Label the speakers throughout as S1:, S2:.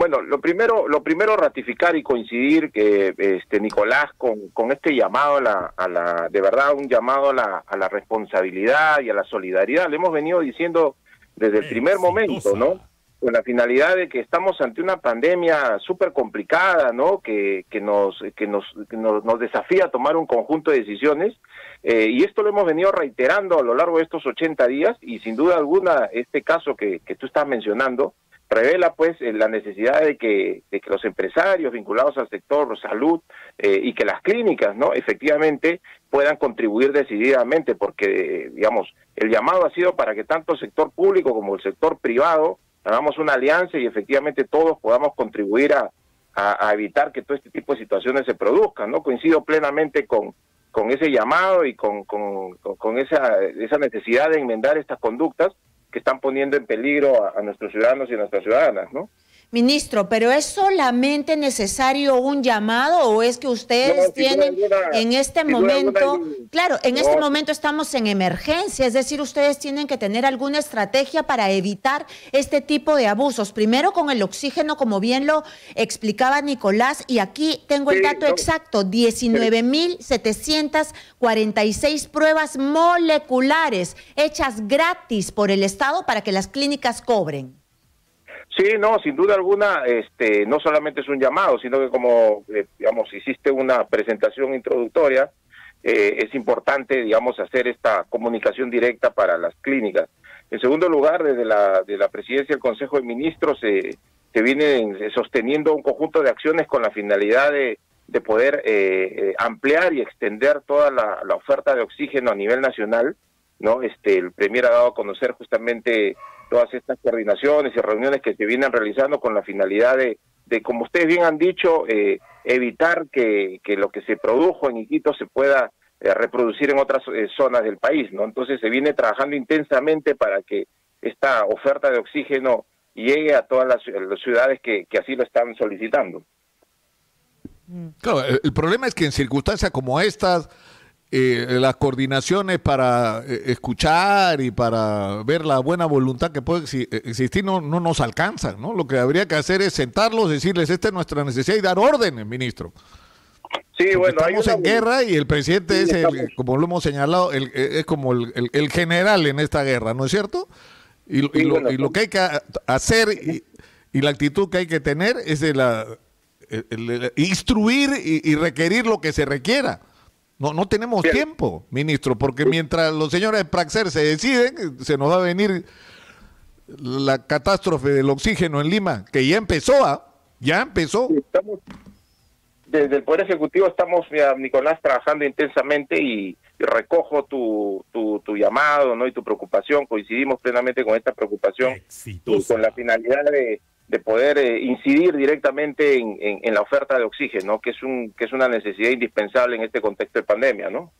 S1: Bueno, lo primero ratificar y coincidir que Nicolás con este llamado de verdad un llamado a la responsabilidad y a la solidaridad. Le hemos venido diciendo desde el primer momento, ¿no? Con la finalidad de que estamos ante una pandemia súper complicada, ¿no? Que nos desafía a tomar un conjunto de decisiones, y esto lo hemos venido reiterando a lo largo de estos 80 días, y sin duda alguna este caso que tú estás mencionando revela pues la necesidad de que los empresarios vinculados al sector salud y que las clínicas, ¿no?, efectivamente puedan contribuir decididamente, porque digamos el llamado ha sido para que tanto el sector público como el sector privado hagamos una alianza y efectivamente todos podamos contribuir a evitar que todo este tipo de situaciones se produzcan, ¿no? Coincido plenamente con ese llamado y con esa necesidad de enmendar estas conductas que están poniendo en peligro a nuestros ciudadanos y a nuestras ciudadanas, ¿no?
S2: Ministro, ¿pero es solamente necesario un llamado o es que ustedes tienen en este momento, claro, en este momento estamos en emergencia, es decir, ustedes tienen que tener alguna estrategia para evitar este tipo de abusos? Primero con el oxígeno, como bien lo explicaba Nicolás, y aquí tengo el dato exacto, 19.746 pruebas moleculares hechas gratis por el Estado para que las clínicas cobren.
S1: Sí, no, sin duda alguna, no solamente es un llamado, sino que como, digamos, hiciste una presentación introductoria, es importante, digamos, hacer esta comunicación directa para las clínicas. En segundo lugar, desde la Presidencia del Consejo de Ministros se viene sosteniendo un conjunto de acciones con la finalidad de poder ampliar y extender toda la oferta de oxígeno a nivel nacional, ¿no? El Premier ha dado a conocer justamente todas estas coordinaciones y reuniones que se vienen realizando con la finalidad de como ustedes bien han dicho, evitar que lo que se produjo en Iquitos se pueda reproducir en otras zonas del país, ¿no? Entonces se viene trabajando intensamente para que esta oferta de oxígeno llegue a todas las ciudades que así lo están solicitando.
S3: Claro, el problema es que en circunstancias como estas, las coordinaciones para escuchar y para ver la buena voluntad que puede existir no nos alcanzan, ¿no? Lo que habría que hacer es sentarlos, decirles, esta es nuestra necesidad y dar órdenes, ministro.
S1: Sí,
S3: porque
S1: bueno,
S3: estamos en guerra y el presidente es, como lo hemos señalado, es como el general en esta guerra, ¿no es cierto? Y lo que hay que hacer y la actitud que hay que tener es instruir y requerir lo que se requiera. No tenemos tiempo, ministro, porque mientras los señores de Praxer se deciden, se nos va a venir la catástrofe del oxígeno en Lima, que ya empezó, ya empezó.
S1: Desde el Poder Ejecutivo estamos, mira, Nicolás, trabajando intensamente y recojo tu llamado, ¿no?, y tu preocupación. Coincidimos plenamente con esta preocupación y con la finalidad de poder incidir directamente en la oferta de oxígeno, que es una necesidad indispensable en este contexto de pandemia, ¿no?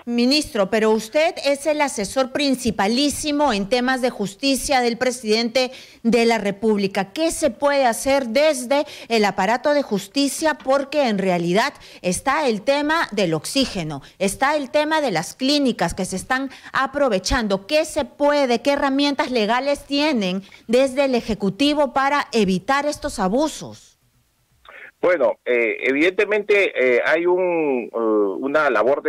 S2: Ministro, pero usted es el asesor principalísimo en temas de justicia del presidente de la República. ¿Qué se puede hacer desde el aparato de justicia? Porque en realidad está el tema del oxígeno, está el tema de las clínicas que se están aprovechando. ¿Qué se puede, qué herramientas legales tienen desde el Ejecutivo para evitar estos abusos?
S1: Bueno, evidentemente hay una labor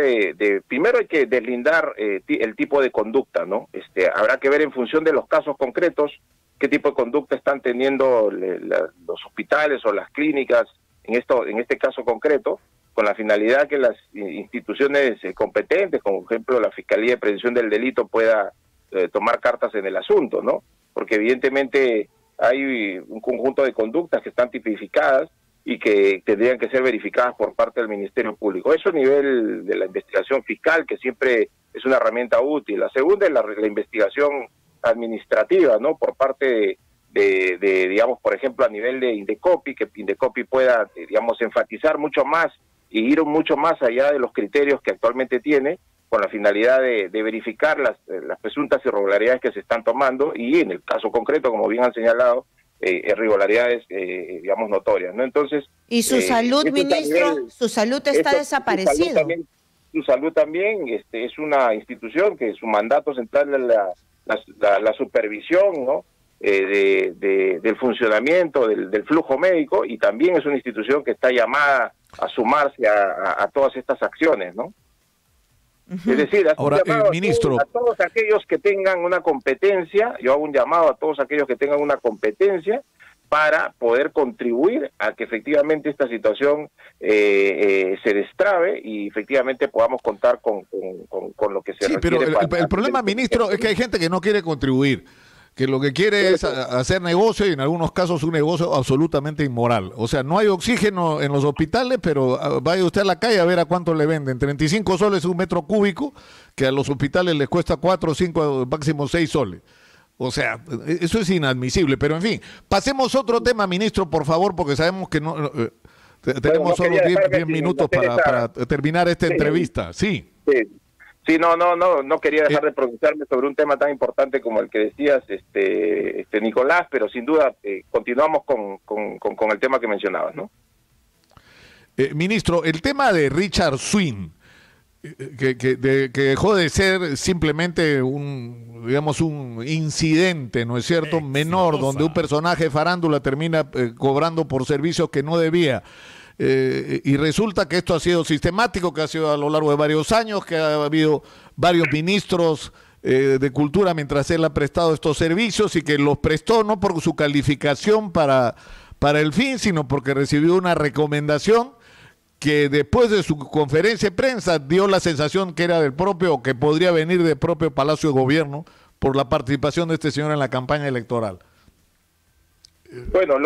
S1: primero hay que deslindar el tipo de conducta, ¿no? Habrá que ver en función de los casos concretos qué tipo de conducta están teniendo los hospitales o las clínicas en este caso concreto, con la finalidad que las instituciones competentes, como por ejemplo la Fiscalía de Prevención del Delito, pueda tomar cartas en el asunto, ¿no? Porque evidentemente hay un conjunto de conductas que están tipificadas y que tendrían que ser verificadas por parte del Ministerio Público. Eso a nivel de la investigación fiscal, que siempre es una herramienta útil. La segunda es la investigación administrativa, ¿no?, por parte de digamos, por ejemplo, a nivel de Indecopi, que Indecopi pueda, digamos, enfatizar mucho más y ir mucho más allá de los criterios que actualmente tiene, con la finalidad de verificar las presuntas irregularidades que se están tomando y, en el caso concreto, como bien han señalado, irregularidades, digamos, notorias, ¿no? Entonces,
S2: ¿y su salud, ministro? Su salud está desaparecido.
S1: Su salud también es una institución que su mandato central es la supervisión, ¿no?, del funcionamiento del flujo médico, y también es una institución que está llamada a sumarse a todas estas acciones, ¿no? Es decir,
S3: ahora, ministro,
S1: a todos aquellos que tengan una competencia, yo hago un llamado a todos aquellos que tengan una competencia para poder contribuir a que efectivamente esta situación se destrabe y efectivamente podamos contar con lo que se requiere.
S3: Sí, pero el problema, ministro, es que hay gente que no quiere contribuir, que lo que quiere es hacer negocio, y en algunos casos un negocio absolutamente inmoral. O sea, no hay oxígeno en los hospitales, pero vaya usted a la calle a ver a cuánto le venden. 35 soles un metro cúbico, que a los hospitales les cuesta 4, 5, máximo 6 soles. O sea, eso es inadmisible. Pero en fin, pasemos a otro tema, ministro, por favor, porque sabemos que tenemos solo 10 minutos para terminar esta entrevista. Sí.
S1: Sí, no quería dejar de pronunciarme sobre un tema tan importante como el que decías, Nicolás, pero sin duda continuamos con el tema que mencionabas, ¿no?
S3: Ministro, el tema de Richard Swing, que dejó de ser simplemente un incidente, ¿no es cierto?, menor, donde un personaje de farándula termina cobrando por servicios que no debía. Y resulta que esto ha sido sistemático, que ha sido a lo largo de varios años, que ha habido varios ministros de cultura mientras él ha prestado estos servicios, y que los prestó no por su calificación para el fin, sino porque recibió una recomendación que después de su conferencia de prensa dio la sensación que era del propio, o que podría venir del propio Palacio de Gobierno, por la participación de este señor en la campaña electoral.
S1: Bueno,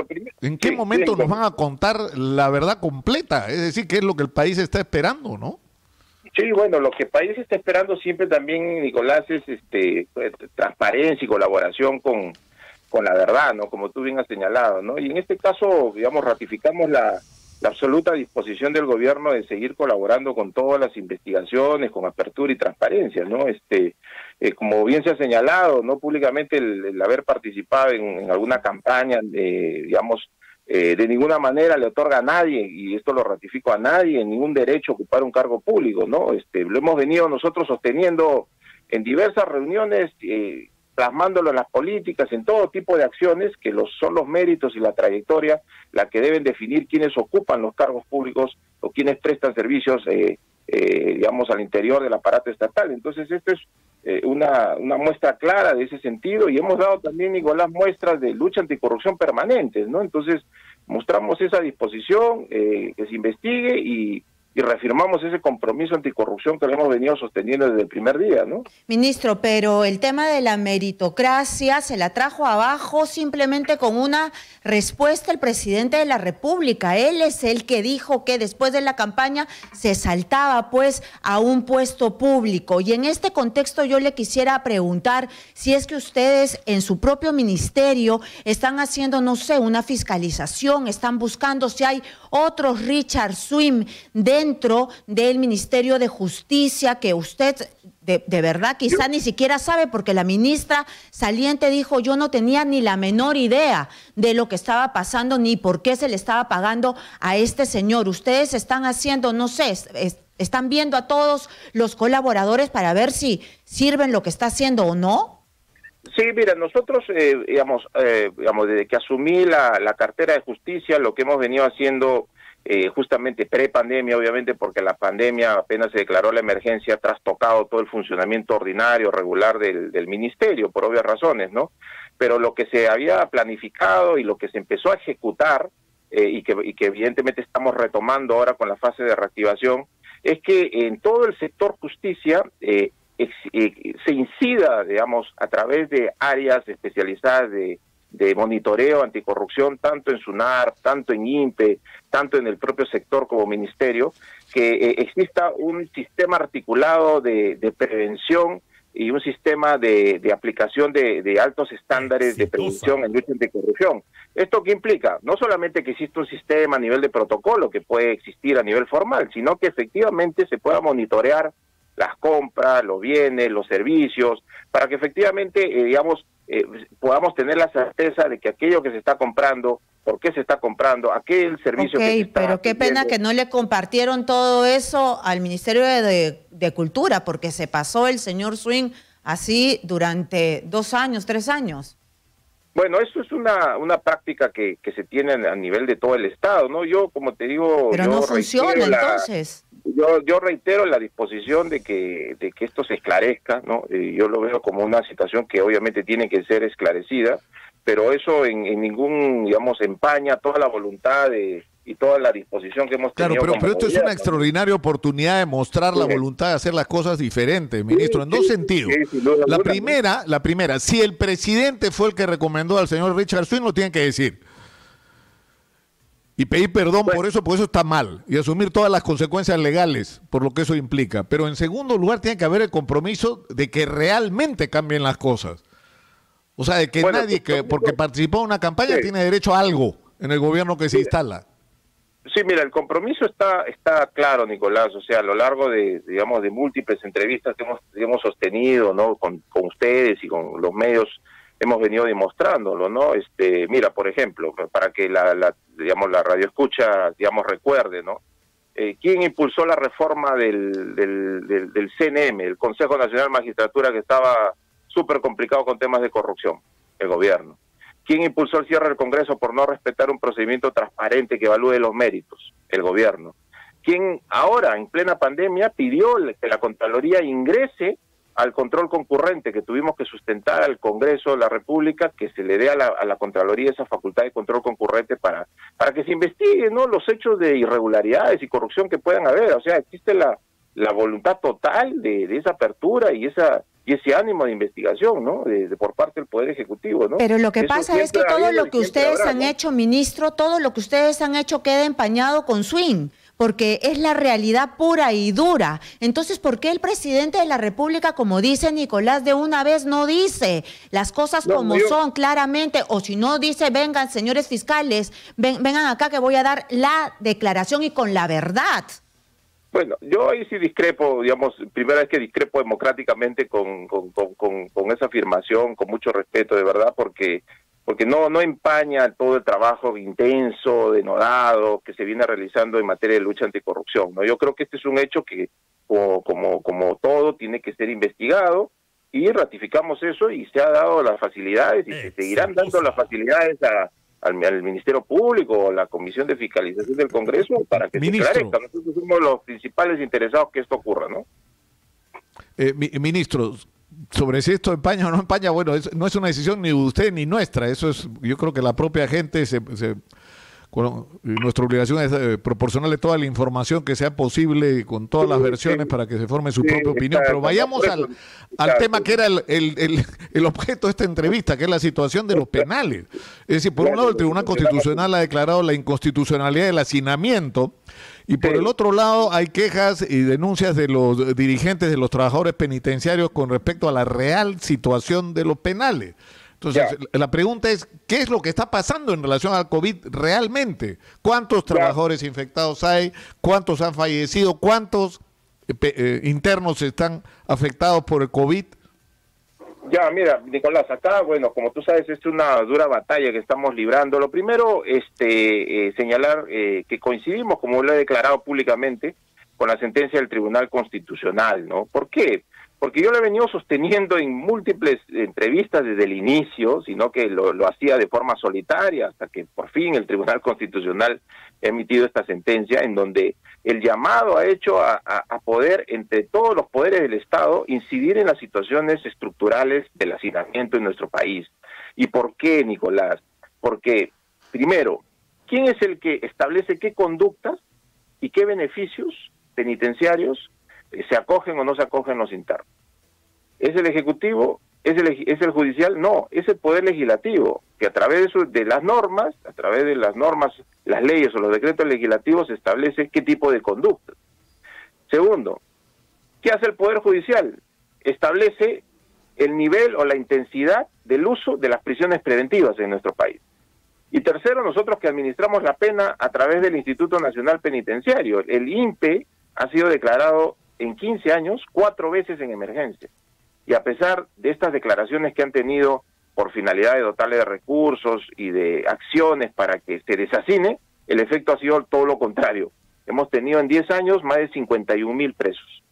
S3: ¿En qué momento nos van a contar la verdad completa? Es decir, ¿qué es lo que el país está esperando, no?
S1: Sí, bueno, lo que el país está esperando siempre también, Nicolás, es transparencia y colaboración con la verdad, ¿no? Como tú bien has señalado, ¿no? Y en este caso, digamos, ratificamos la absoluta disposición del gobierno de seguir colaborando con todas las investigaciones, con apertura y transparencia, ¿no? Como bien se ha señalado, ¿no?, públicamente, el haber participado en alguna campaña, de ninguna manera le otorga a nadie, y esto lo ratifico, a nadie ningún derecho a ocupar un cargo público, ¿no? Lo hemos venido nosotros sosteniendo en diversas reuniones, plasmándolo en las políticas, en todo tipo de acciones, que son los méritos y la trayectoria la que deben definir quiénes ocupan los cargos públicos o quiénes prestan servicios, al interior del aparato estatal. Entonces, esto es una muestra clara de ese sentido, y hemos dado también, Nicolás, muestras de lucha anticorrupción permanentes, ¿no? Entonces, mostramos esa disposición, que se investigue, y reafirmamos ese compromiso anticorrupción que lo hemos venido sosteniendo desde el primer día, ¿no?
S2: Ministro, pero el tema de la meritocracia se la trajo abajo simplemente con una respuesta el presidente de la República. Él es el que dijo que después de la campaña se saltaba pues a un puesto público. Y en este contexto yo le quisiera preguntar si es que ustedes en su propio ministerio están haciendo, no sé, una fiscalización, están buscando si hay otros Richard Swing dentro del Ministerio de Justicia que usted de verdad quizá ni siquiera sabe, porque la ministra saliente dijo: yo no tenía ni la menor idea de lo que estaba pasando ni por qué se le estaba pagando a este señor. Ustedes están haciendo, no sé, están viendo a todos los colaboradores para ver si sirven lo que está haciendo o no.
S1: Sí, mira, nosotros, desde que asumí la cartera de justicia, lo que hemos venido haciendo, justamente pre-pandemia, obviamente, porque la pandemia apenas se declaró la emergencia, ha trastocado todo el funcionamiento ordinario, regular del ministerio, por obvias razones, ¿no? Pero lo que se había planificado y lo que se empezó a ejecutar, y que evidentemente estamos retomando ahora con la fase de reactivación, es que en todo el sector justicia se incida, digamos, a través de áreas especializadas de monitoreo anticorrupción, tanto en SUNAR, tanto en INPE, tanto en el propio sector como ministerio, que exista un sistema articulado de prevención y un sistema de aplicación de altos estándares de prevención en lucha anticorrupción. ¿Esto qué implica? No solamente que exista un sistema a nivel de protocolo que puede existir a nivel formal, sino que efectivamente se pueda monitorear las compras, los bienes, los servicios, para que efectivamente, podamos tener la certeza de que aquello que se está comprando, por qué se está comprando, aquel servicio que se está
S2: pero qué pena que no le compartieron todo eso al Ministerio de Cultura, porque se pasó el señor Swing así durante 2 años, 3 años.
S1: Bueno, eso es una práctica que se tiene a nivel de todo el Estado, ¿no? Yo, como te digo...
S2: Pero no funciona, entonces.
S1: Yo reitero la disposición de que esto se esclarezca, ¿no? Yo lo veo como una situación que obviamente tiene que ser esclarecida, pero eso en ningún, digamos, empaña toda la voluntad y toda la disposición que hemos tenido.
S3: Claro, pero esto es una extraordinaria oportunidad de mostrar la voluntad de hacer las cosas diferentes, ministro, en dos sentidos. La primera, si el presidente fue el que recomendó al señor Richard Swing, lo tienen que decir. Y pedir perdón por eso, porque eso está mal. Y asumir todas las consecuencias legales por lo que eso implica. Pero en segundo lugar, tiene que haber el compromiso de que realmente cambien las cosas. O sea, de que nadie, porque participó en una campaña, tiene derecho a algo en el gobierno que se instala.
S1: Sí, mira, el compromiso está claro, Nicolás. O sea, a lo largo de múltiples entrevistas que hemos sostenido, ¿no? Con ustedes y con los medios, hemos venido demostrándolo, ¿no? Mira, por ejemplo, para que la radio escucha, recuerde, ¿no? ¿Quién impulsó la reforma del CNM, el Consejo Nacional de Magistratura, que estaba súper complicado con temas de corrupción? El gobierno. ¿Quién impulsó el cierre del Congreso por no respetar un procedimiento transparente que evalúe los méritos? El gobierno. ¿Quién ahora, en plena pandemia, pidió que la Contraloría ingrese al control concurrente, que tuvimos que sustentar al Congreso de la República, que se le dé a la Contraloría esa facultad de control concurrente para que se investiguen, ¿no?, los hechos de irregularidades y corrupción que puedan haber? O sea, existe la voluntad total de esa apertura y ese ánimo de investigación, ¿no?, por parte del Poder Ejecutivo, ¿no?
S2: Pero lo que pasa es que todo lo que ustedes han hecho, ministro, todo lo que ustedes han hecho queda empañado con Swing, porque es la realidad pura y dura. Entonces, ¿por qué el presidente de la República, como dice Nicolás, de una vez no dice las cosas como son claramente? O si no dice, vengan, señores fiscales, vengan acá que voy a dar la declaración y con la verdad.
S1: Bueno, yo ahí sí discrepo, primera vez que discrepo democráticamente con esa afirmación, con mucho respeto, de verdad, porque no empaña todo el trabajo intenso, denodado, que se viene realizando en materia de lucha anticorrupción, ¿no? Yo creo que este es un hecho que, como todo, tiene que ser investigado, y ratificamos eso, y se ha dado las facilidades, y se seguirán dando las facilidades al Ministerio Público o la Comisión de Fiscalización del Congreso para que se esclarezca. Nosotros somos los principales interesados que esto ocurra, ¿no?
S3: Ministro, sobre si esto empaña o no empaña, bueno, no es una decisión ni de usted ni nuestra, eso es, yo creo que la propia gente nuestra obligación es proporcionarle toda la información que sea posible con todas las versiones para que se forme su propia opinión. Pero vayamos al tema que era el objeto de esta entrevista, que es la situación de los penales. Es decir, por un lado el Tribunal Constitucional ha declarado la inconstitucionalidad del hacinamiento, y por el otro lado hay quejas y denuncias de los dirigentes de los trabajadores penitenciarios con respecto a la real situación de los penales. Entonces, la pregunta es, ¿qué es lo que está pasando en relación al COVID realmente? ¿Cuántos trabajadores infectados hay? ¿Cuántos han fallecido? ¿Cuántos internos están afectados por el COVID?
S1: Ya, mira, Nicolás, acá, bueno, como tú sabes, es una dura batalla que estamos librando. Lo primero, señalar que coincidimos, como lo he declarado públicamente, con la sentencia del Tribunal Constitucional, ¿no? ¿Por qué? Porque yo lo he venido sosteniendo en múltiples entrevistas desde el inicio, sino que lo hacía de forma solitaria, hasta que por fin el Tribunal Constitucional ha emitido esta sentencia, en donde el llamado ha hecho a poder, entre todos los poderes del Estado, incidir en las situaciones estructurales del hacinamiento en nuestro país. ¿Y por qué, Nicolás? Porque, primero, ¿quién es el que establece qué conductas y qué beneficios penitenciarios se acogen o no se acogen los internos? ¿Es el Ejecutivo? ¿Es el Judicial? No, es el Poder Legislativo, que a través de las normas, las leyes o los decretos legislativos, establece qué tipo de conductas. Segundo, ¿qué hace el Poder Judicial? Establece el nivel o la intensidad del uso de las prisiones preventivas en nuestro país. Y tercero, nosotros que administramos la pena a través del Instituto Nacional Penitenciario. El INPE ha sido declarado en 15 años 4 veces en emergencia. Y a pesar de estas declaraciones que han tenido por finalidad de dotarle de recursos y de acciones para que se deshacine, el efecto ha sido todo lo contrario. Hemos tenido en 10 años más de 51,000 presos.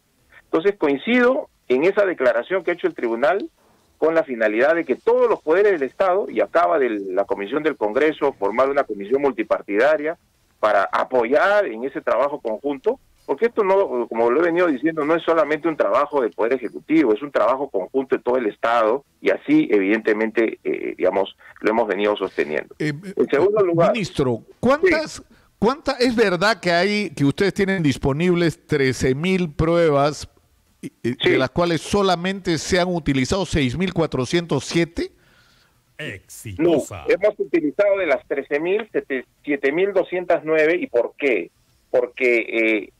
S1: Entonces coincido en esa declaración que ha hecho el tribunal, con la finalidad de que todos los poderes del Estado, y acaba de la Comisión del Congreso formar una comisión multipartidaria para apoyar en ese trabajo conjunto, porque esto no, como lo he venido diciendo, no es solamente un trabajo del Poder Ejecutivo, es un trabajo conjunto de todo el Estado, y así evidentemente, digamos, lo hemos venido sosteniendo. En segundo lugar,
S3: ministro, ¿cuántas es verdad que ustedes tienen disponibles 13.000 pruebas, de las cuales solamente se han utilizado 6.407?
S1: Exitosa. No, hemos utilizado de las 13.000, 7.209, ¿y por qué? Porque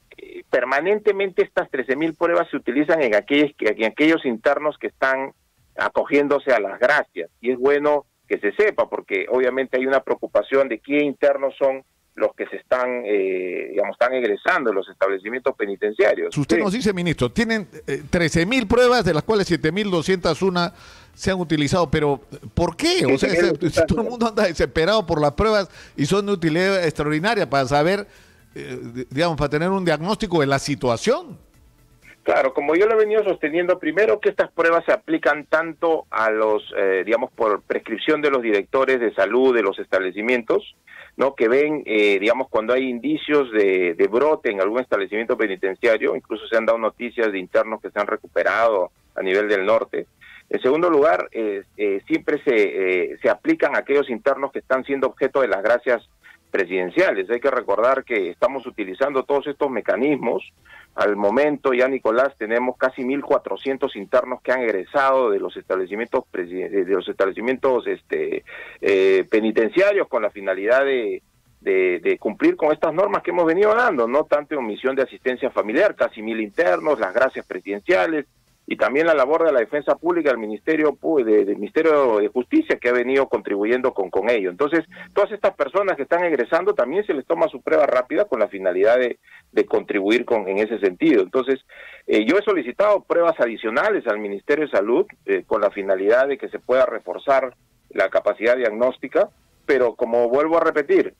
S1: permanentemente estas 13.000 pruebas se utilizan en aquellos internos que están acogiéndose a las gracias, y es bueno que se sepa, porque obviamente hay una preocupación de qué internos son los que se están, están egresando en los establecimientos penitenciarios.
S3: Usted nos dice, ministro, tienen 13.000 pruebas, de las cuales 7.201 se han utilizado, pero ¿por qué? O sea, todo el mundo anda desesperado por las pruebas y son de utilidad extraordinaria para saber, para tener un diagnóstico de la situación.
S1: Claro, como yo lo he venido sosteniendo, primero que estas pruebas se aplican tanto a los, por prescripción de los directores de salud de los establecimientos, ¿no? Que ven, cuando hay indicios de brote en algún establecimiento penitenciario, incluso se han dado noticias de internos que se han recuperado a nivel del norte. En segundo lugar, siempre se aplican a aquellos internos que están siendo objeto de las gracias presidenciales. Hay que recordar que estamos utilizando todos estos mecanismos. Al momento ya, Nicolás, tenemos casi 1.400 internos que han egresado de los establecimientos penitenciarios con la finalidad de cumplir con estas normas que hemos venido dando, no tanto en omisión de asistencia familiar, casi 1.000 internos, las gracias presidenciales, y también la labor de la defensa pública del Ministerio de Justicia, que ha venido contribuyendo con ello. Entonces, todas estas personas que están egresando también se les toma su prueba rápida con la finalidad de contribuir en ese sentido. Entonces, yo he solicitado pruebas adicionales al Ministerio de Salud con la finalidad de que se pueda reforzar la capacidad diagnóstica, pero como vuelvo a repetir,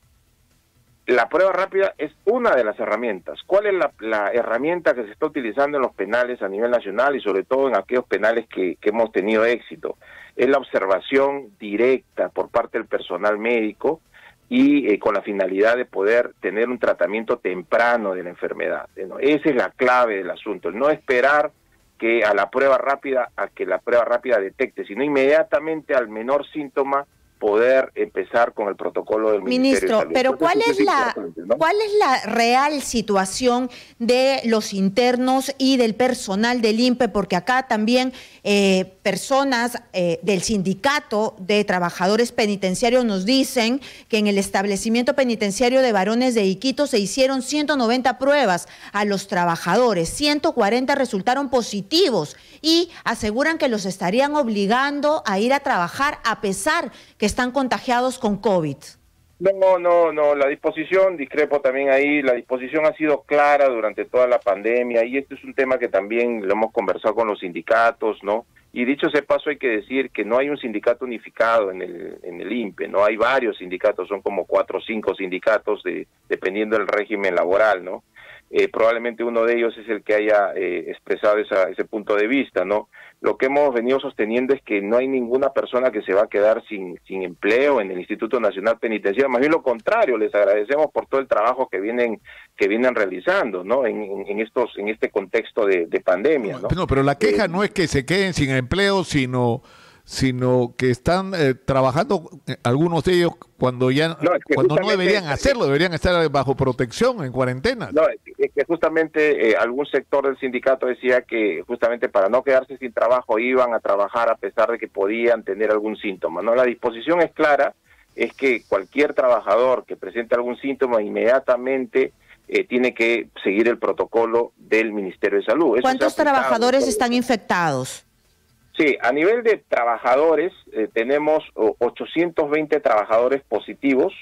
S1: la prueba rápida es una de las herramientas. ¿Cuál es la herramienta que se está utilizando en los penales a nivel nacional y sobre todo en aquellos penales que hemos tenido éxito? Es la observación directa por parte del personal médico y con la finalidad de poder tener un tratamiento temprano de la enfermedad, ¿no? Esa es la clave del asunto, el no esperar que que la prueba rápida detecte, sino inmediatamente al menor síntoma poder empezar con el protocolo del Ministerio de Salud.
S2: Ministro, pero ¿cuál es la real situación de los internos y del personal del INPE? Porque acá también personas del sindicato de trabajadores penitenciarios nos dicen que en el establecimiento penitenciario de varones de Iquitos se hicieron 190 pruebas a los trabajadores, 140 resultaron positivos y aseguran que los estarían obligando a ir a trabajar a pesar que están contagiados con COVID.
S1: No, la disposición, discrepo también ahí, la disposición ha sido clara durante toda la pandemia y este es un tema que también lo hemos conversado con los sindicatos, ¿no? Y dicho ese paso hay que decir que no hay un sindicato unificado en el INPE, ¿no? Hay varios sindicatos, son como 4 o 5 sindicatos dependiendo del régimen laboral, ¿no? Probablemente uno de ellos es el que haya expresado ese punto de vista, ¿no? Lo que hemos venido sosteniendo es que no hay ninguna persona que se va a quedar sin empleo en el Instituto Nacional Penitenciario, más bien lo contrario, les agradecemos por todo el trabajo que vienen realizando, ¿no? En este contexto de pandemia, ¿no?
S3: No, pero la queja no es que se queden sin empleo, sino que están trabajando algunos de ellos cuando no deberían hacerlo, deberían estar bajo protección, en cuarentena.
S1: No, es que justamente algún sector del sindicato decía que justamente para no quedarse sin trabajo iban a trabajar a pesar de que podían tener algún síntoma, ¿no? La disposición es clara, es que cualquier trabajador que presente algún síntoma inmediatamente tiene que seguir el protocolo del Ministerio de Salud.
S2: ¿Cuántos trabajadores están infectados?
S1: Sí, a nivel de trabajadores tenemos 820 trabajadores positivos,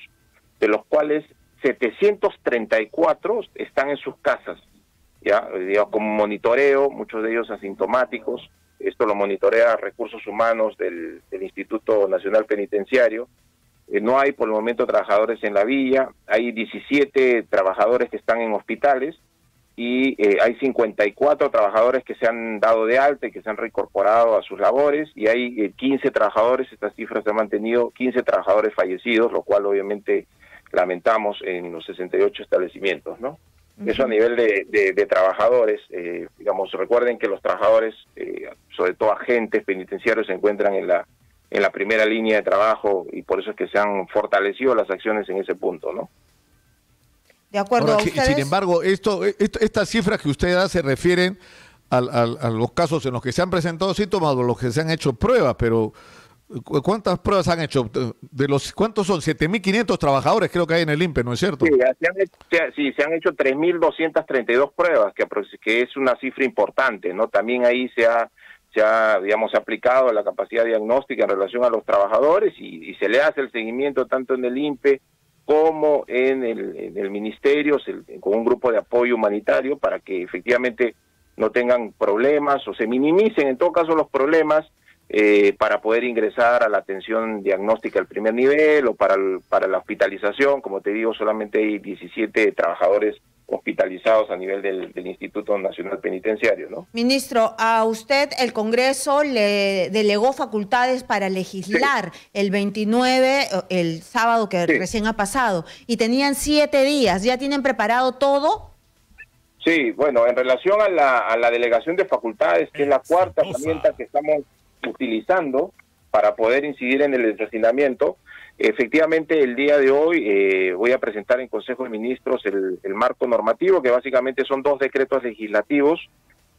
S1: de los cuales 734 están en sus casas, ya, digamos, con monitoreo, muchos de ellos asintomáticos. Esto lo monitorea Recursos Humanos del Instituto Nacional Penitenciario. No hay por el momento trabajadores en la villa, hay 17 trabajadores que están en hospitales y hay 54 trabajadores que se han dado de alta y que se han reincorporado a sus labores, y hay 15 trabajadores, estas cifras se han mantenido, 15 trabajadores fallecidos, lo cual obviamente lamentamos en los 68 establecimientos, ¿no? Eso a nivel de trabajadores. Digamos, recuerden que los trabajadores, sobre todo agentes penitenciarios, se encuentran en la primera línea de trabajo, y por eso es que se han fortalecido las acciones en ese punto, ¿no?
S2: De acuerdo.
S3: Ahora,
S2: ¿A ustedes?
S3: sin embargo, estas cifras que usted da se refieren a los casos en los que se han presentado síntomas o los que se han hecho pruebas, pero ¿cuántas pruebas han hecho? ¿Cuántos son? 7.500 trabajadores creo que hay en el INPE, ¿no es cierto?
S1: Sí, se han hecho 3.232 pruebas, que es una cifra importante, ¿no? También ahí se ha digamos, aplicado la capacidad diagnóstica en relación a los trabajadores, y se le hace el seguimiento tanto en el INPE como en el ministerio, con un grupo de apoyo humanitario, para que efectivamente no tengan problemas o se minimicen en todo caso los problemas, para poder ingresar a la atención diagnóstica del primer nivel o para la hospitalización. Como te digo, solamente hay 17 trabajadores hospitalizados a nivel del Instituto Nacional Penitenciario, ¿no?
S2: Ministro, a usted el Congreso le delegó facultades para legislar el 29, el sábado que recién ha pasado, y tenían 7 días. ¿Ya tienen preparado todo?
S1: Sí, bueno, en relación a la delegación de facultades, que es la cuarta herramienta que estamos utilizando para poder incidir en el deshacinamiento, efectivamente el día de hoy voy a presentar en Consejo de Ministros el marco normativo, que básicamente son 2 decretos legislativos,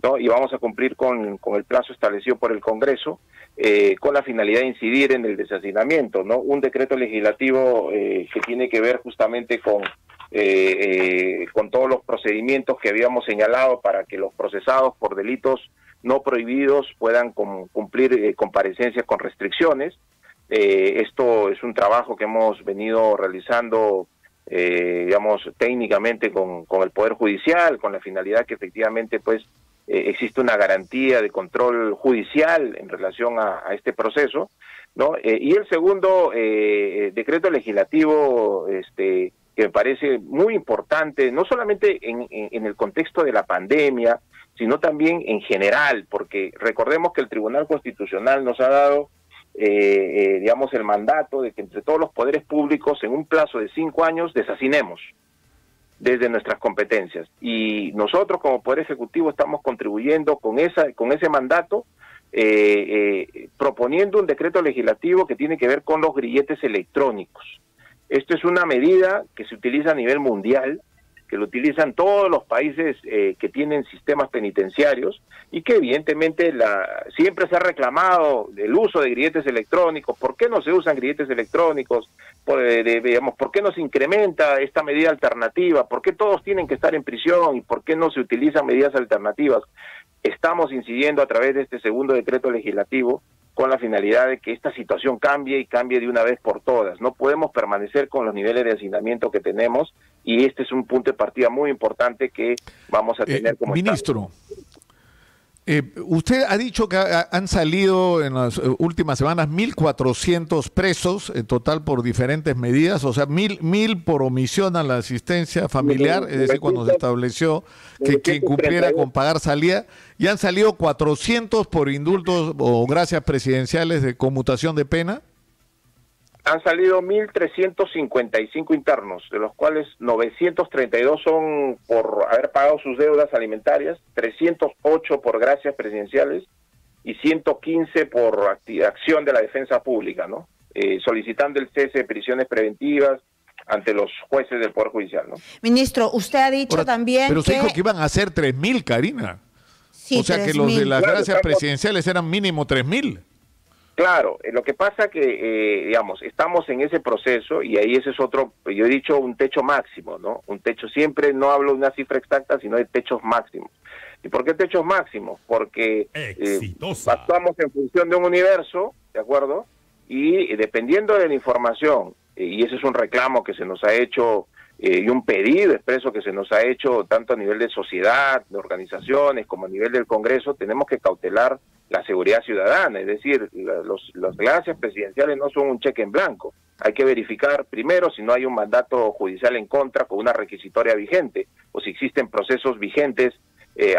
S1: ¿no? Y vamos a cumplir con el plazo establecido por el Congreso, con la finalidad de incidir en el deshacinamiento, ¿no? Un decreto legislativo que tiene que ver justamente con todos los procedimientos que habíamos señalado para que los procesados por delitos no prohibidos puedan cumplir comparecencias con restricciones. Esto es un trabajo que hemos venido realizando, digamos, técnicamente con el Poder Judicial, con la finalidad que efectivamente pues existe una garantía de control judicial en relación a este proceso, ¿no? Y el segundo decreto legislativo, que me parece muy importante, no solamente en el contexto de la pandemia, sino también en general, porque recordemos que el Tribunal Constitucional nos ha dado, digamos, el mandato de que entre todos los poderes públicos, en un plazo de 5 años, deshacinemos desde nuestras competencias. Y nosotros, como Poder Ejecutivo, estamos contribuyendo con ese mandato, proponiendo un decreto legislativo que tiene que ver con los grilletes electrónicos. Esto es una medida que se utiliza a nivel mundial, que lo utilizan todos los países que tienen sistemas penitenciarios, y que evidentemente siempre se ha reclamado el uso de grilletes electrónicos. ¿Por qué no se usan grilletes electrónicos? Digamos, ¿por qué no se incrementa esta medida alternativa? ¿Por qué todos tienen que estar en prisión? ¿Y por qué no se utilizan medidas alternativas? Estamos incidiendo a través de este segundo decreto legislativo con la finalidad de que esta situación cambie, y cambie de una vez por todas. No podemos permanecer con los niveles de hacinamiento que tenemos, y este es un punto de partida muy importante que vamos a tener como
S3: ministro. Usted ha dicho que han salido en las últimas semanas 1.400 presos en total por diferentes medidas, o sea, 1.000 por omisión a la asistencia familiar, es decir, cuando se estableció que quien cumpliera con pagar salía, y han salido 400 por indultos o gracias presidenciales de conmutación de pena.
S1: Han salido 1.355 internos, de los cuales 932 son por haber pagado sus deudas alimentarias, 308 por gracias presidenciales y 115 por acción de la defensa pública, ¿no? Solicitando el cese de prisiones preventivas ante los jueces del Poder Judicial, ¿no?
S2: Ministro, usted ha dicho también
S3: pero usted dijo que iban a ser 3.000, Karina. Sí, o sea 3, que los de las gracias presidenciales eran mínimo 3.000.
S1: Claro, lo que pasa que, digamos, estamos en ese proceso, y ahí ese es otro, yo he dicho un techo máximo, ¿no? Un techo, siempre no hablo de una cifra exacta, sino de techos máximos. ¿Y por qué techos máximos? Porque actuamos en función de un universo, ¿de acuerdo? Y dependiendo de la información, y ese es un reclamo que se nos ha hecho, y un pedido expreso que se nos ha hecho tanto a nivel de sociedad, de organizaciones, como a nivel del Congreso, tenemos que cautelar la seguridad ciudadana, es decir, las gracias presidenciales no son un cheque en blanco. Hay que verificar primero si no hay un mandato judicial en contra con una requisitoria vigente. o si existen procesos vigentes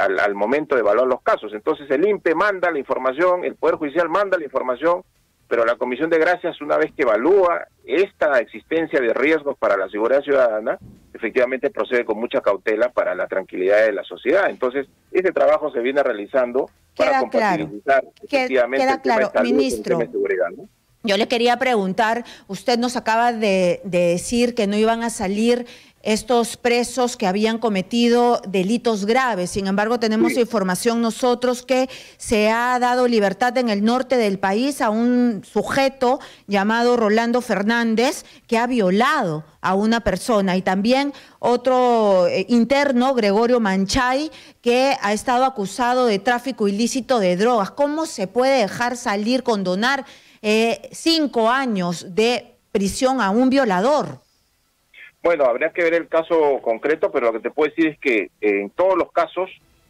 S1: al momento de evaluar los casos. Entonces el INPE manda la información, el Poder Judicial manda la información, pero la Comisión de Gracias, una vez que evalúa esta existencia de riesgos para la seguridad ciudadana, efectivamente procede con mucha cautela para la tranquilidad de la sociedad. Entonces, ese trabajo se viene realizando para compatibilizar efectivamente
S2: queda claro, ministro.
S1: De seguridad, ¿no?
S2: Yo le quería preguntar, usted nos acaba de decir que no iban a salir estos presos que habían cometido delitos graves. Sin embargo, tenemos información nosotros que se ha dado libertad en el norte del país a un sujeto llamado Rolando Fernández que ha violado a una persona, y también otro interno, Gregorio Manchay, que ha estado acusado de tráfico ilícito de drogas. ¿Cómo se puede dejar salir, condonar 5 años de prisión a un violador?
S1: Bueno, habría que ver el caso concreto, pero lo que te puedo decir es que en todos los casos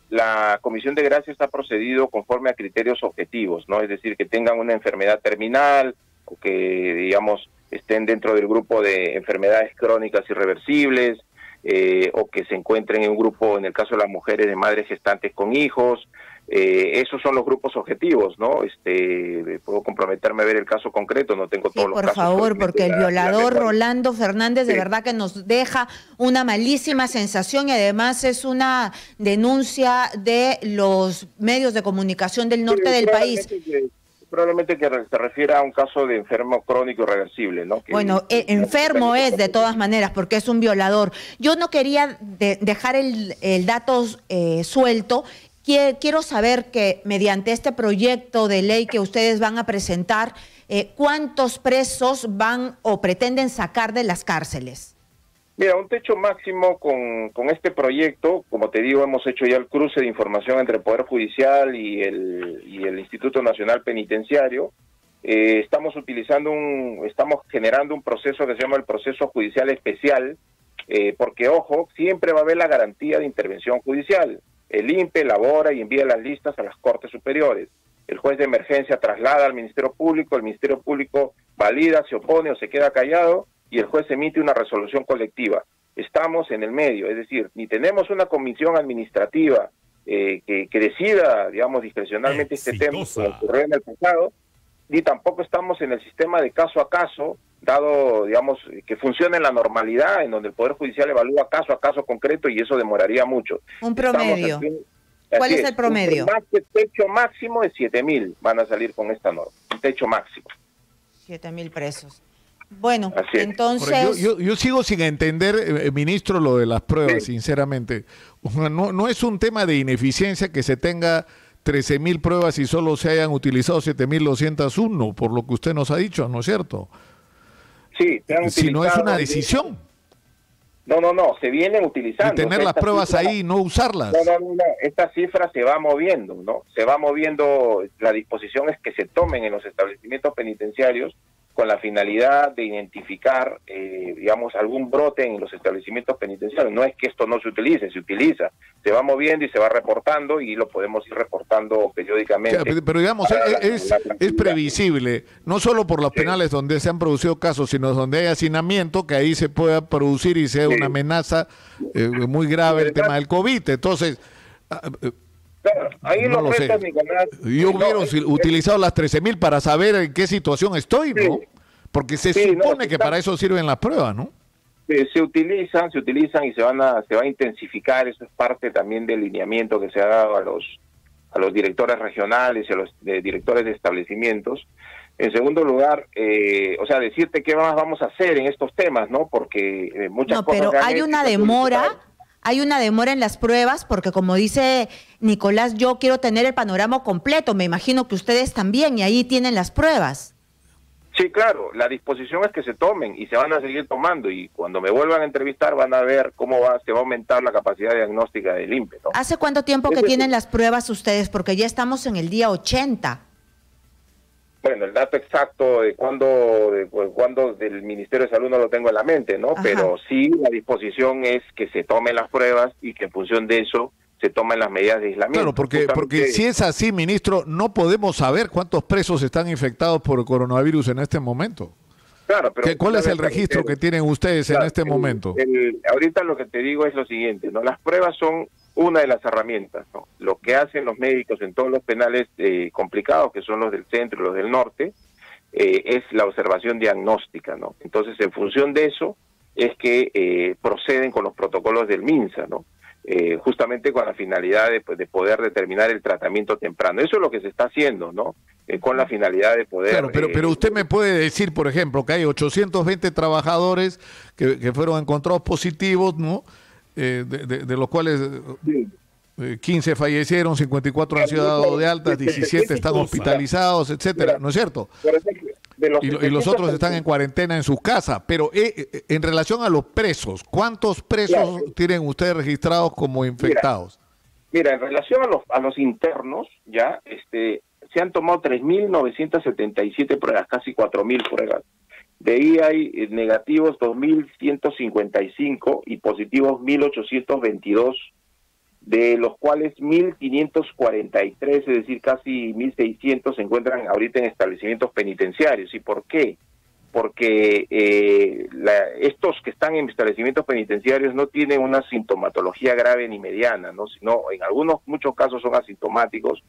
S1: la Comisión de Gracias ha procedido conforme a criterios objetivos, ¿no? Es decir, que tengan una enfermedad terminal o que, digamos, estén dentro del grupo de enfermedades crónicas irreversibles, o que se encuentren en un grupo, en el caso de las mujeres, de madres gestantes con hijos. Esos son los grupos objetivos, ¿no? Puedo comprometerme a ver el caso concreto, no tengo todos los casos.
S2: Por favor, porque el violador Rolando Fernández de verdad que nos deja una malísima sensación, y además es una denuncia de los medios de comunicación del norte del país.
S1: Probablemente que se refiera a un caso de enfermo crónico irreversible, ¿no?
S2: Bueno, enfermo es de todas maneras, porque es un violador. Yo no quería dejar el dato suelto. Quiero saber que mediante este proyecto de ley que ustedes van a presentar, ¿cuántos presos van o pretenden sacar de las cárceles?
S1: Mira, un techo máximo con este proyecto, como te digo, hemos hecho ya el cruce de información entre el Poder Judicial y el Instituto Nacional Penitenciario. Estamos generando un proceso que se llama el proceso judicial especial, porque, ojo, siempre va a haber la garantía de intervención judicial. El INPE elabora y envía las listas a las Cortes Superiores. El juez de emergencia traslada al Ministerio Público, el Ministerio Público valida, se opone o se queda callado, y el juez emite una resolución colectiva. Estamos en el medio, es decir, ni tenemos una comisión administrativa que decida, digamos, discrecionalmente este tema, como ocurrió en el pasado, ni tampoco estamos en el sistema de caso a caso, dado, digamos, que funciona en la normalidad, en donde el Poder Judicial evalúa caso a caso concreto, y eso demoraría mucho.
S2: Un promedio. ¿Cuál es el promedio?
S1: El techo máximo de 7.000 van a salir con esta norma, un techo máximo.
S2: 7.000 presos. Bueno, entonces...
S3: Yo sigo sin entender, ministro, lo de las pruebas, sinceramente. No es un tema de ineficiencia que se tenga 13.000 pruebas y solo se hayan utilizado 7.201, por lo que usted nos ha dicho, ¿no es cierto?
S1: Sí,
S3: si no es una decisión.
S1: No, se vienen utilizando.
S3: Y tener las pruebas ahí y no usarlas.
S1: No, esta cifra se va moviendo, ¿no? Se va moviendo, la disposición es que se tomen en los establecimientos penitenciarios con la finalidad de identificar, digamos, algún brote en los establecimientos penitenciarios. No es que esto no se utilice, se utiliza. Se va moviendo y se va reportando, y lo podemos ir reportando periódicamente.
S3: O sea, pero digamos, es previsible, no solo por los penales donde se han producido casos, sino donde hay hacinamiento, que ahí se pueda producir y sea una amenaza muy grave el tema del COVID. Entonces...
S1: Claro, ahí
S3: no lo sé. Yo hubiera utilizado las 13.000 para saber en qué situación estoy, ¿no? Porque se supone que para eso sirven las pruebas, ¿no?
S1: Se utilizan y se va a intensificar. Eso es parte también del lineamiento que se ha dado a los directores regionales y a los directores de establecimientos. En segundo lugar, decirte qué más vamos a hacer en estos temas, ¿no? Porque muchas cosas...
S2: No, pero hay una demora... Hay una demora en las pruebas porque, como dice Nicolás, yo quiero tener el panorama completo. Me imagino que ustedes también, y ahí tienen las pruebas.
S1: Sí, claro. La disposición es que se tomen y se van a seguir tomando. Y cuando me vuelvan a entrevistar van a ver cómo se va a aumentar la capacidad diagnóstica del INPE, ¿no?
S2: ¿Hace cuánto tiempo que tienen las pruebas ustedes? Porque ya estamos en el día 80.
S1: Bueno, el dato exacto de cuándo del Ministerio de Salud no lo tengo en la mente, ¿no? Ajá. Pero sí, la disposición es que se tomen las pruebas y que en función de eso se tomen las medidas de aislamiento.
S3: Claro, porque si es así, ministro, no podemos saber cuántos presos están infectados por el coronavirus en este momento.
S1: Claro, pero
S3: ¿Cuál es el registro que tienen ustedes en este momento?
S1: Ahorita lo que te digo es lo siguiente, ¿no? Las pruebas son una de las herramientas, ¿no? Lo que hacen los médicos en todos los penales complicados, que son los del centro y los del norte, es la observación diagnóstica, ¿no? Entonces, en función de eso, es que proceden con los protocolos del MINSA, ¿no? Justamente con la finalidad de poder determinar el tratamiento temprano. Eso es lo que se está haciendo, ¿no? Con la finalidad de poder...
S3: Claro, pero usted me puede decir, por ejemplo, que hay 820 trabajadores que fueron encontrados positivos, ¿no? De los cuales 15 fallecieron, 54 han sido dados de alta, 17 están hospitalizados, etcétera, ¿no es cierto? Y los otros están en cuarentena en sus casas. Pero en relación a los presos, ¿cuántos presos tienen ustedes registrados como infectados?
S1: Mira, en relación a los internos, ya se han tomado 3.977 pruebas, casi 4.000 pruebas. De ahí hay negativos 2.155 y positivos 1.822, de los cuales 1.543, es decir, casi 1.600 se encuentran ahorita en establecimientos penitenciarios. ¿Y por qué? Porque estos que están en establecimientos penitenciarios no tienen una sintomatología grave ni mediana, ¿no? Sino en muchos casos son asintomáticos,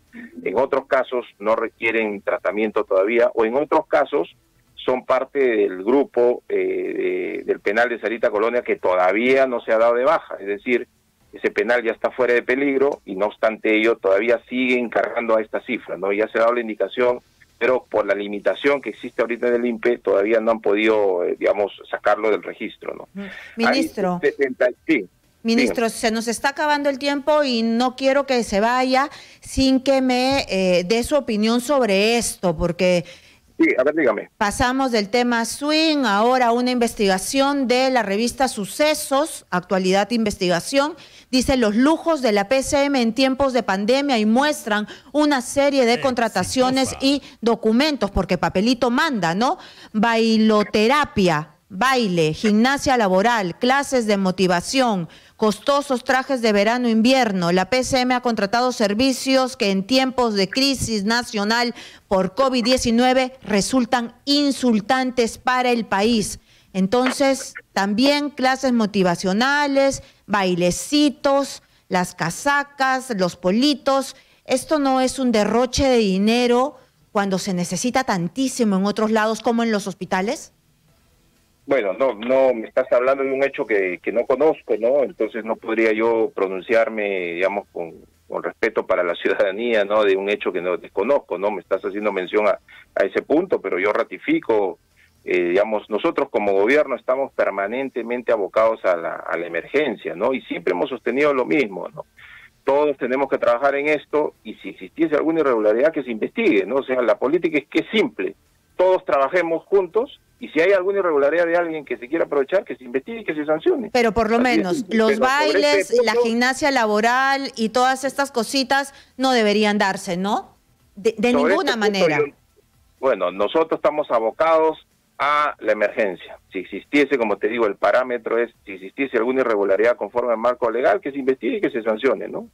S1: en otros casos no requieren tratamiento todavía, o en otros casos son parte del grupo del penal de Sarita Colonia que todavía no se ha dado de baja, es decir, ese penal ya está fuera de peligro y no obstante ello todavía siguen cargando a esta cifra, ¿no? Ya se ha dado la indicación, pero por la limitación que existe ahorita en el INPE todavía no han podido, sacarlo del registro, ¿no?
S2: Ministro, Ministro, se nos está acabando el tiempo y no quiero que se vaya sin que me dé su opinión sobre esto, porque...
S1: Sí, a ver, dígame.
S2: Pasamos del tema swing, ahora una investigación de la revista Sucesos, Actualidad Investigación, dice los lujos de la PCM en tiempos de pandemia y muestran una serie de contrataciones y documentos, porque papelito manda, ¿no? Bailoterapia, baile, gimnasia laboral, clases de motivación, costosos trajes de verano-invierno. La PCM ha contratado servicios que en tiempos de crisis nacional por COVID-19 resultan insultantes para el país. Entonces, también clases motivacionales, bailecitos, las casacas, los politos. ¿Esto no es un derroche de dinero cuando se necesita tantísimo en otros lados como en los hospitales?
S1: Bueno, no me estás hablando de un hecho que no conozco, ¿no? Entonces no podría yo pronunciarme, digamos, con respeto para la ciudadanía, ¿no? De un hecho que no desconozco, ¿no? Me estás haciendo mención a ese punto, pero yo ratifico, nosotros como gobierno estamos permanentemente abocados a la emergencia, ¿no? Y siempre hemos sostenido lo mismo, ¿no? Todos tenemos que trabajar en esto y si existiese alguna irregularidad que se investigue, ¿no? O sea, la política es que es simple, todos trabajemos juntos. Y si hay alguna irregularidad de alguien que se quiera aprovechar, que se investigue y que se sancione.
S2: Pero por lo menos los bailes, la gimnasia laboral y todas estas cositas no deberían darse, ¿no? De ninguna manera.
S1: Bueno, nosotros estamos abocados a la emergencia. Si existiese, como te digo, el parámetro es, si existiese alguna irregularidad conforme al marco legal, que se investigue y que se sancione, ¿no?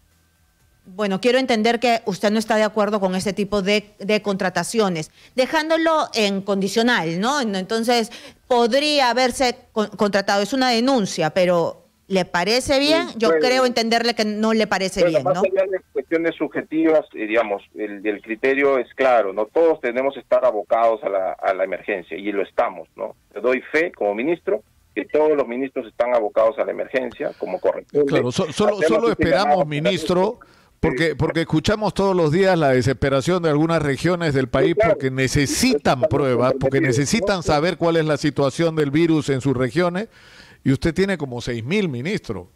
S2: Bueno, quiero entender que usted no está de acuerdo con ese tipo de contrataciones, dejándolo en condicional, ¿no? Entonces, podría haberse contratado, es una denuncia, pero ¿le parece bien? Yo creo entenderle que no le parece bien, ¿no?
S1: Más allá de cuestiones subjetivas, el criterio es claro, ¿no? Todos tenemos que estar abocados a la emergencia, y lo estamos, ¿no? Le doy fe, como ministro, que todos los ministros están abocados a la emergencia, como corresponde.
S3: Claro, solo esperamos, ministro... Porque escuchamos todos los días la desesperación de algunas regiones del país porque necesitan pruebas, porque necesitan saber cuál es la situación del virus en sus regiones, y usted tiene como 6.000 ministros.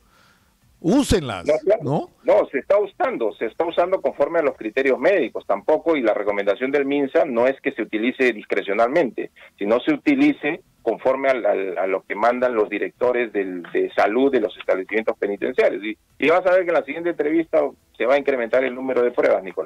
S3: Úsenlas, ¿no?
S1: No, se está usando conforme a los criterios médicos, tampoco, y la recomendación del MINSA no es que se utilice discrecionalmente, sino se utilice conforme a lo que mandan los directores de salud de los establecimientos penitenciarios. Y vas a ver que en la siguiente entrevista se va a incrementar el número de pruebas, Nicolás.